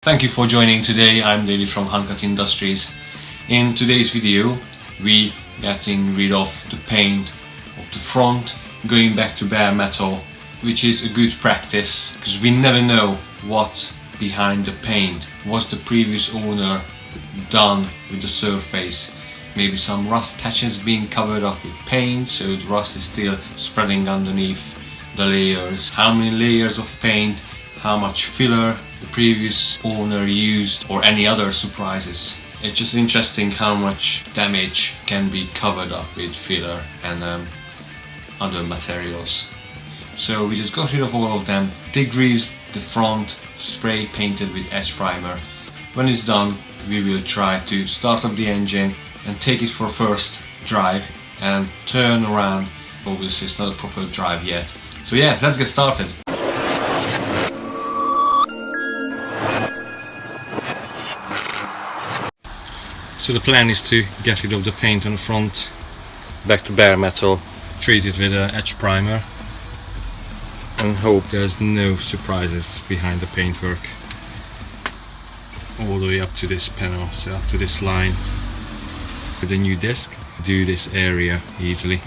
Thank you for joining today. I'm David from InkHearts Industries. In today's video, we getting rid of the paint of the front, going back to bare metal, which is a good practice because we never know what behind the paint. What's the previous owner done with the surface? Maybe some rust patches being covered up with paint, so the rust is still spreading underneath the layers. How many layers of paint, how much filler the previous owner used, or any other surprises. It's just interesting how much damage can be covered up with filler and other materials. So we just got rid of all of them, degreased the front, spray painted with Etch primer. When it's done, we will try to start up the engine and take it for first drive and turn around. Obviously it's not a proper drive yet. So yeah, let's get started. So the plan is to get rid of the paint on the front, back to bare metal, treat it with an Etch primer and hope there's no surprises behind the paintwork. All the way up to this panel, so up to this line. With a new disc, do this area easily.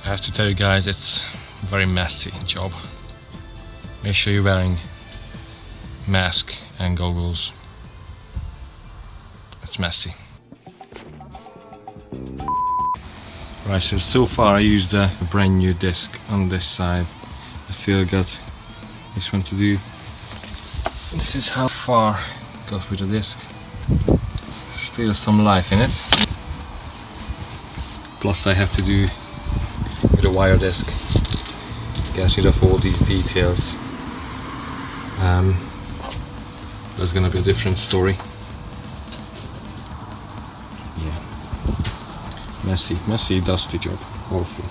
I have to tell you guys, it's a very messy job. Make sure you're wearing mask and goggles. It's messy. Right, so far I used a brand new disc on this side. I still got this one to do. This is how far it goes with the disc. Still some life in it. Plus I have to do with a wire disc, get rid of all these details. That's gonna be a different story. Yeah, messy, dusty job, awful.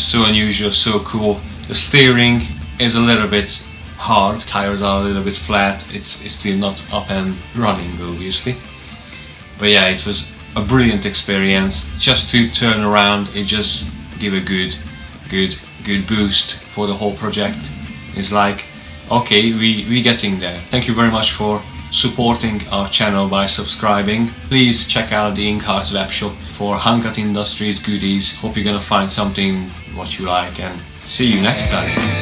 so unusual, so cool. The steering is a little bit hard, tires are a little bit flat, it's still not up and running obviously. But yeah, it was a brilliant experience. Just to turn around, it just give a good boost for the whole project. It's like, okay, we getting there. Thank you very much for supporting our channel by subscribing. Please check out the InkHearts webshop for Hankat Industries goodies. Hope you're gonna find something what you like, and see you next time.